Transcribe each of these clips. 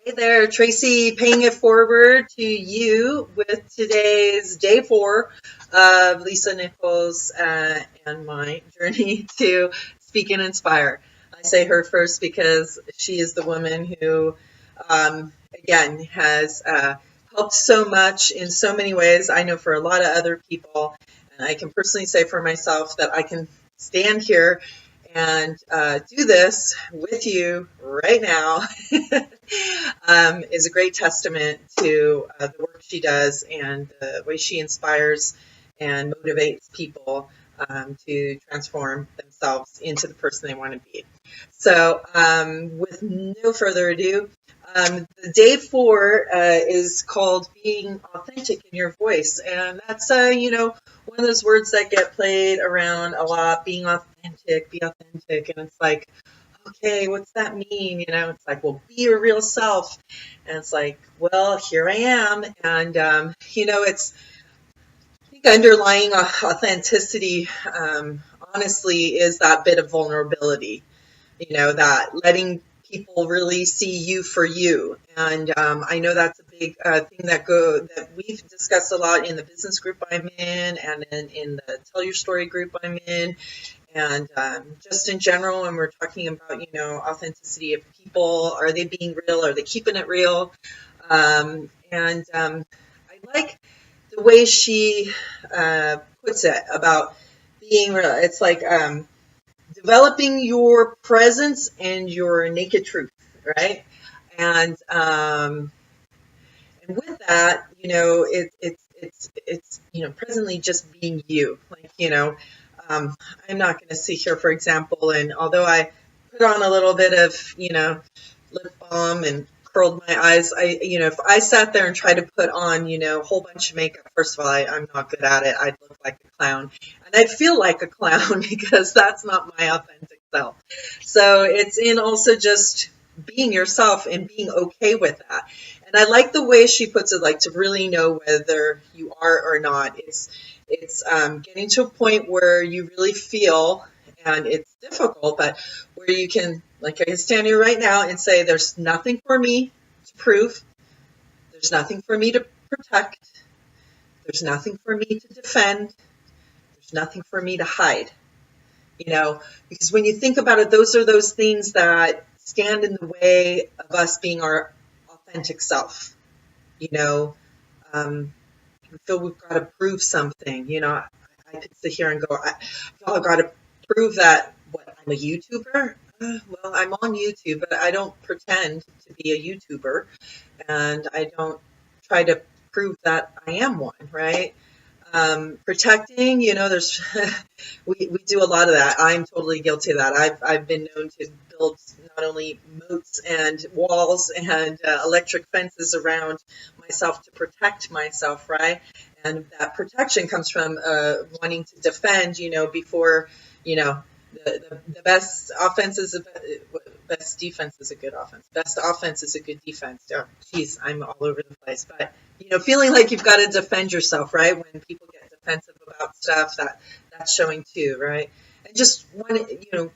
Hey there, Tracy, paying it forward to you with today's day 4 of Lisa Nichols and my journey to speak and inspire. I say her first because she is the woman who, again, has helped so much in so many ways. I know for a lot of other people, and I can personally say for myself that I can stand here and do this with you right now is a great testament to the work she does and the way she inspires and motivates people to transform themselves into the person they want to be. So with no further ado, the day 4 is called being authentic in your voice. And that's, one of those words that get played around a lot, being authentic, be authentic. And it's like, okay, what's that mean? It's like, well, be your real self. And it's like, well, here I am. And, it's, I think underlying authenticity, honestly, is that bit of vulnerability, that letting people really see you for you. And I know that's a big thing that we've discussed a lot in the business group I'm in, and in the Tell Your Story group I'm in, and just in general when we're talking about authenticity of people. Are they being real? Are they keeping it real? I like the way she puts it about being real. It's like developing your presence and your naked truth, right? And with that, it's presently just being you. Like, I'm not going to sit here, for example, and although I put on a little bit of, lip balm and curled my eyes, if I sat there and tried to put on, a whole bunch of makeup, first of all, I'm not good at it. I'd look like a clown, and I'd feel like a clown because that's not my authentic self. So it's in also just being yourself and being okay with that. And I like the way she puts it, like to really know whether you are or not. It's getting to a point where you really feel, and it's difficult, but where you can, like I can stand here right now and say, there's nothing for me to prove. There's nothing for me to protect. There's nothing for me to defend. There's nothing for me to hide. Because when you think about it, those are those things that stand in the way of us being our authentic self. We feel we've got to prove something. I could sit here and go, I've got to prove that, I'm a YouTuber? Well, I'm on YouTube, but I don't pretend to be a YouTuber, and I don't try to prove that I am one, right? Protecting, there's we do a lot of that. I'm totally guilty of that. I've been known to build not only moats and walls and electric fences around myself to protect myself, right? And that protection comes from wanting to defend, before, the best offense is best defense is a good offense. Best offense is a good defense. Oh, geez, I'm all over the place. But, feeling like you've got to defend yourself, right? When people get defensive about stuff, that's showing too, right? And just when you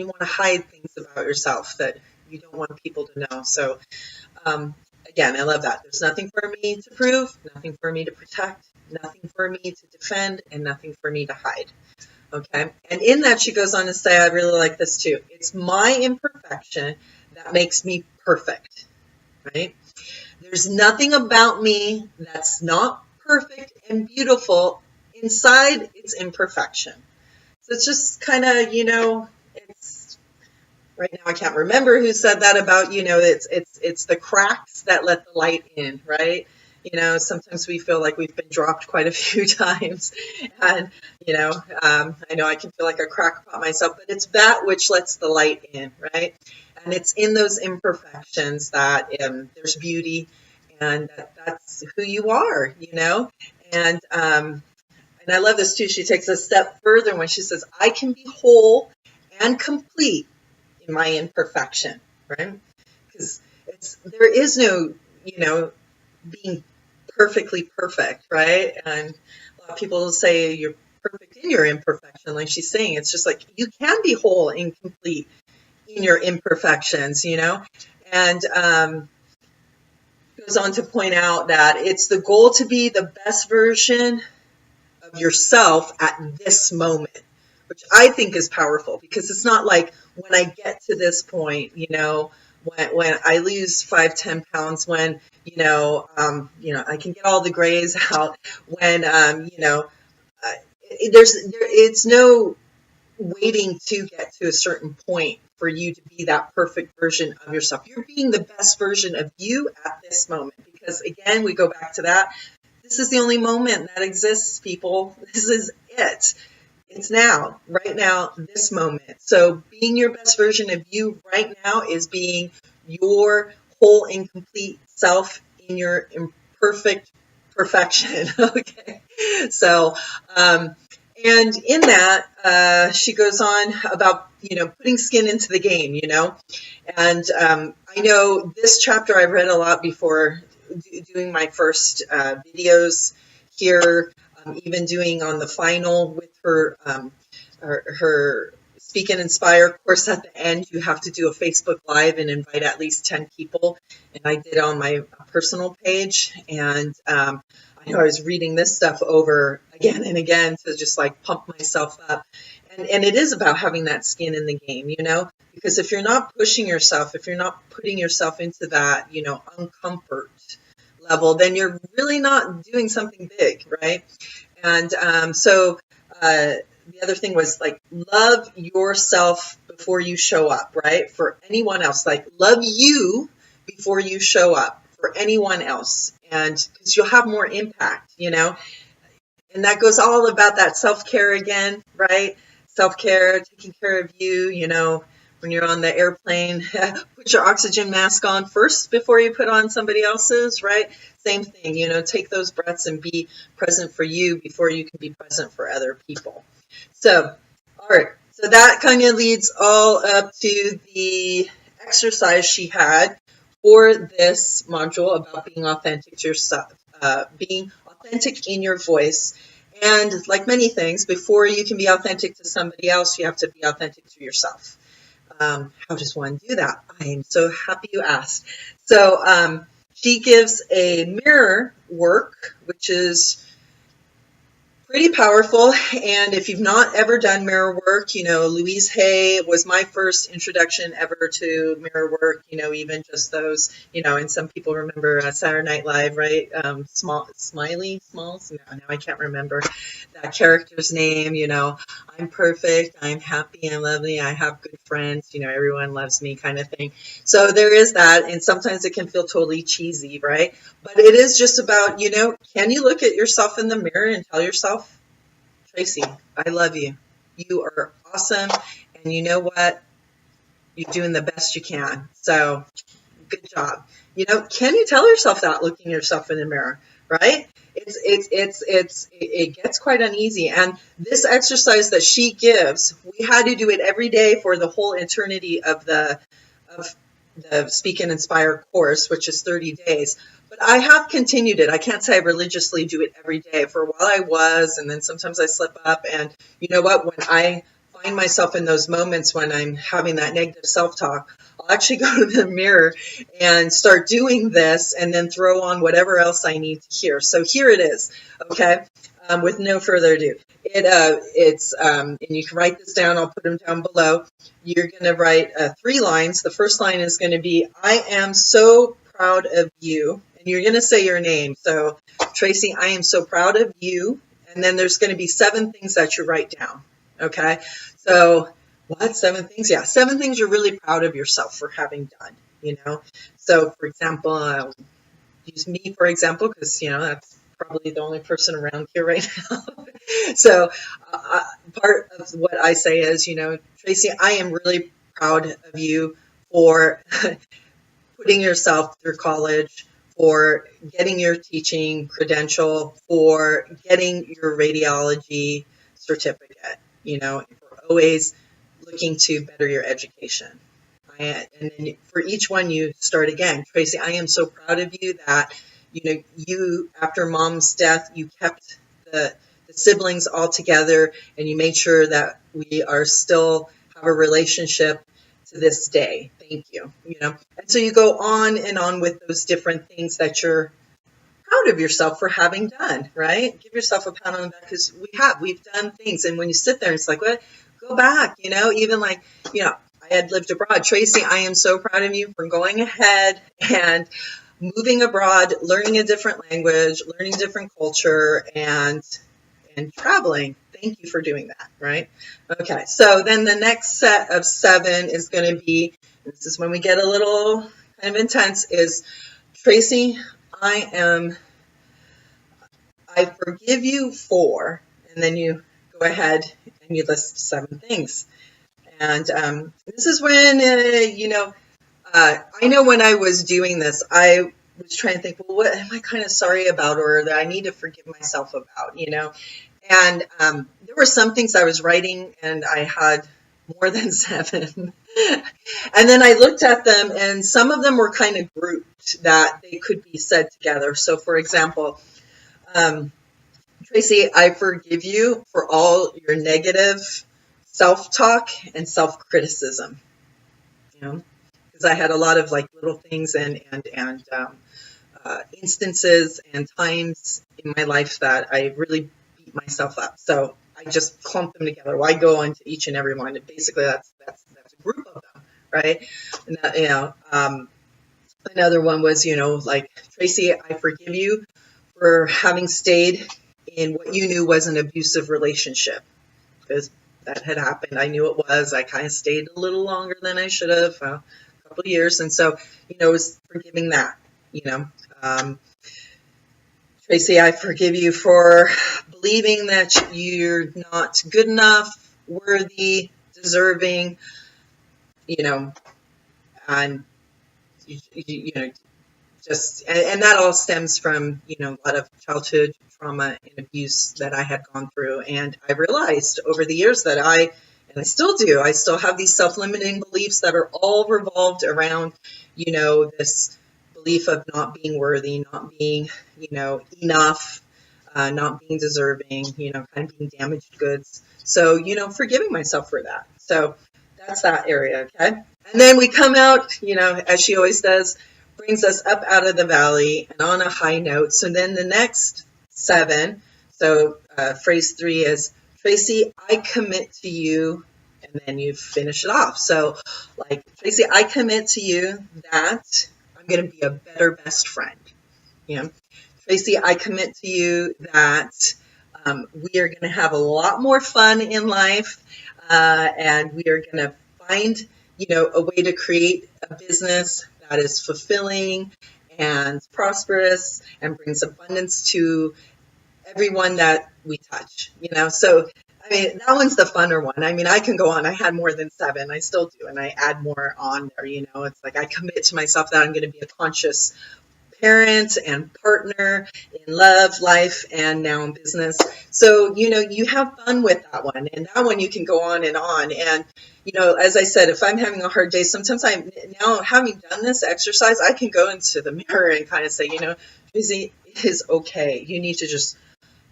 want to hide things about yourself that you don't want people to know. So, again, I love that. There's nothing for me to prove, nothing for me to protect, nothing for me to defend, and nothing for me to hide. Okay. And in that, she goes on to say, I really like this too. It's my imperfection that makes me perfect, right? There's nothing about me that's not perfect and beautiful inside its imperfection. So it's just kind of, it's right now I can't remember who said that about, it's the cracks that let the light in, right? Sometimes we feel like we've been dropped quite a few times, and I know I can feel like a crackpot myself, but it's that which lets the light in, right? And it's in those imperfections that there's beauty, and that's who you are, And I love this too. She takes a step further when she says, "I can be whole and complete in my imperfection," right? Because there is no, being perfectly perfect, right? And a lot of people will say you're perfect in your imperfection, like she's saying. It's just like you can be whole and complete in your imperfections, And goes on to point out that it's the goal to be the best version of yourself at this moment, which I think is powerful, because it's not like when I get to this point, when I lose 5-10 pounds, when, I can get all the grays out, when, it's no waiting to get to a certain point for you to be that perfect version of yourself. You're being the best version of you at this moment, because again, we go back to that. This is the only moment that exists, people. This is it. It's now, right now, this moment. So being your best version of you right now is being your whole and complete self in your imperfect perfection. Okay. So, and in that, she goes on about, putting skin into the game, and I know this chapter I've read a lot before doing my first videos here, even doing on the final with her, her Speak and Inspire. Of course, at the end, you have to do a Facebook Live and invite at least 10 people. And I did on my personal page. And I know I was reading this stuff over again and again to just like pump myself up. And it is about having that skin in the game, because if you're not pushing yourself, if you're not putting yourself into that, uncomfort level, then you're really not doing something big, right? And so the other thing was like, love yourself before you show up, right? For anyone else, like love you before you show up for anyone else. And because you'll have more impact, and that goes all about that self-care again, right? Self-care, taking care of you, when you're on the airplane, put your oxygen mask on first before you put on somebody else's, right? Same thing, take those breaths and be present for you before you can be present for other people. So, all right. So that kind of leads all up to the exercise she had for this module about being authentic to yourself, being authentic in your voice. And like many things, before you can be authentic to somebody else, you have to be authentic to yourself. How does one do that? I am so happy you asked. So she gives a mirror work, which is pretty powerful. And if you've not ever done mirror work, Louise Hay was my first introduction ever to mirror work, even just those, and some people remember Saturday Night Live, right? Smalls? No, I can't remember that character's name, I'm perfect, I'm happy, I'm lovely, I have good friends, everyone loves me kind of thing. So there is that, and sometimes it can feel totally cheesy, right? But it is just about, can you look at yourself in the mirror and tell yourself, Tracy, I love you. You are awesome. And you know what? You're doing the best you can. So good job. Can you tell yourself that looking yourself in the mirror, right? It gets quite uneasy. And this exercise that she gives, we had to do it every day for the whole eternity of the Speak and Inspire course, which is 30 days. But I have continued it. I can't say I religiously do it every day. For a while I was, and then sometimes I slip up. And you know what? When I find myself in those moments when I'm having that negative self-talk, I'll actually go to the mirror and start doing this and then throw on whatever else I need to hear. So here it is, okay? With no further ado. And you can write this down. I'll put them down below. You're going to write 3 lines. The first line is going to be, I am so proud of you. And you're going to say your name. So, Tracy, I am so proud of you. And then there's going to be 7 things that you write down. Okay? So, what? 7 things? Yeah, 7 things you're really proud of yourself for having done, So, for example, I'll use me, for example, because, that's probably the only person around here right now. So, part of what I say is, Tracy, I am really proud of you for putting yourself through college, for getting your teaching credential, for getting your radiology certificate, for always looking to better your education. And then for each one, you start again. Tracy, I am so proud of you that, you, after Mom's death, you kept the siblings all together and you made sure that we are still have a relationship to this day. Thank you. And so you go on and on with those different things that you're proud of yourself for having done, right? Give yourself a pat on the back because we've done things. And when you sit there, it's like, what? Go back, even like, I had lived abroad. Tracy, I am so proud of you for going ahead and moving abroad, learning a different language, learning different culture, and traveling. Thank you for doing that, right? Okay, so then the next set of 7 is going to be, this is when we get a little kind of intense, is Tracy, I forgive you for, and then you go ahead and you list 7 things. And this is when, I know when I was doing this, I was trying to think, well, what am I kind of sorry about or that I need to forgive myself about, And there were some things I was writing and I had more than 7. And then I looked at them and some of them were kind of grouped that they could be said together. So for example, Tracy, I forgive you for all your negative self-talk and self-criticism, because I had a lot of like little things and instances and times in my life that I really beat myself up. So I just clump them together. Why go into each and every one? And basically, that's a group of them, right? And another one was, like Tracy, I forgive you for having stayed in what you knew was an abusive relationship, because that had happened. I knew it was. I kind of stayed a little longer than I should have, a couple of years, and so it was forgiving that. Tracy, I forgive you for believing that you're not good enough, worthy, deserving, and just, and that all stems from, a lot of childhood trauma and abuse that I had gone through. And I realized over the years that I still do, I still have these self-limiting beliefs that are all revolved around, this belief of not being worthy, not being, enough, not being deserving, kind of being damaged goods. So, forgiving myself for that. So that's that area, okay? And then we come out, as she always does, brings us up out of the valley and on a high note. So then the next 7, so phrase 3 is, Tracy, I commit to you, and then you finish it off. So like, Tracy, I commit to you that I'm going to be a better best friend. Tracy, I commit to you that we are going to have a lot more fun in life, and we are going to find, a way to create a business that is fulfilling and prosperous and brings abundance to everyone that we touch, So, that one's the funner one. I can go on. I had more than 7. I still do. And I add more on there, It's like I commit to myself that I'm going to be a conscious parent and partner in love, life, and now in business. So, you have fun with that one. And that one you can go on and on. And, as I said, if I'm having a hard day, sometimes now having done this exercise, I can go into the mirror and kind of say, Tracy, it is okay. You need to just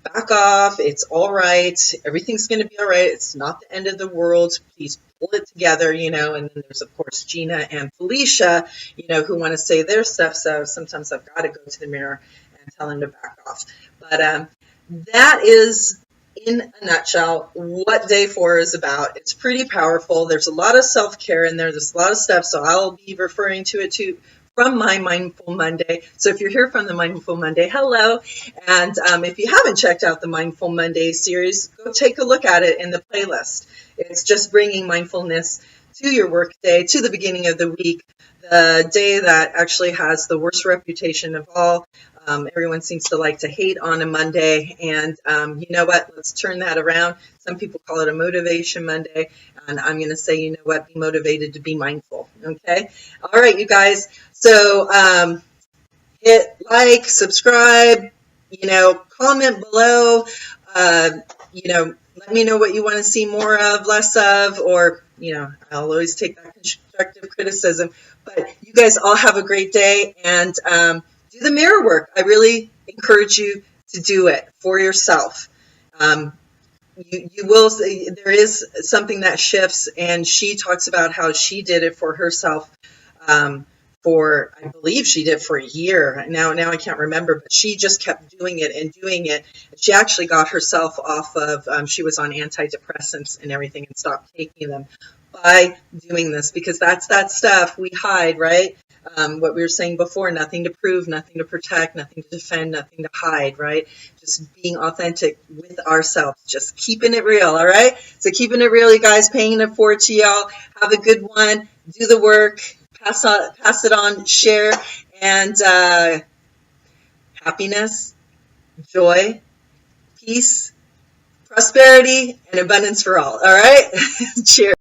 back off. It's all right. Everything's going to be all right. It's not the end of the world. Please pull it together, and then there's, of course, Gina and Felicia, who want to say their stuff. So sometimes I've got to go to the mirror and tell them to back off. But that is, in a nutshell, what day 4 is about. It's pretty powerful. There's a lot of self-care in there. There's a lot of stuff. So I'll be referring to it too from my Mindful Monday. So if you're here from the Mindful Monday, hello. And if you haven't checked out the Mindful Monday series, go take a look at it in the playlist. It's just bringing mindfulness to your work day, to the beginning of the week, the day that actually has the worst reputation of all. Everyone seems to like to hate on a Monday. And you know what? Let's turn that around. Some people call it a Motivation Monday. And I'm going to say, you know what? Be motivated to be mindful. Okay? All right, you guys. So hit like, subscribe, comment below, let me know what you want to see more of, less of, or, I'll always take that constructive criticism. But you guys all have a great day and do the mirror work. I really encourage you to do it for yourself. you will see there is something that shifts, and she talks about how she did it for herself. Um, for I believe she did for a year. Now I can't remember, but she just kept doing it and doing it. She actually got herself off of. She was on antidepressants and everything and stopped taking them by doing this, because that's that stuff we hide, right? What we were saying before, nothing to prove, nothing to protect, nothing to defend, nothing to hide, right? Just being authentic with ourselves, just keeping it real, all right? So keeping it real, you guys, paying it forward to y'all. Have a good one. Do the work. Pass it on, share, and happiness, joy, peace, prosperity, and abundance for all, all right? Cheers.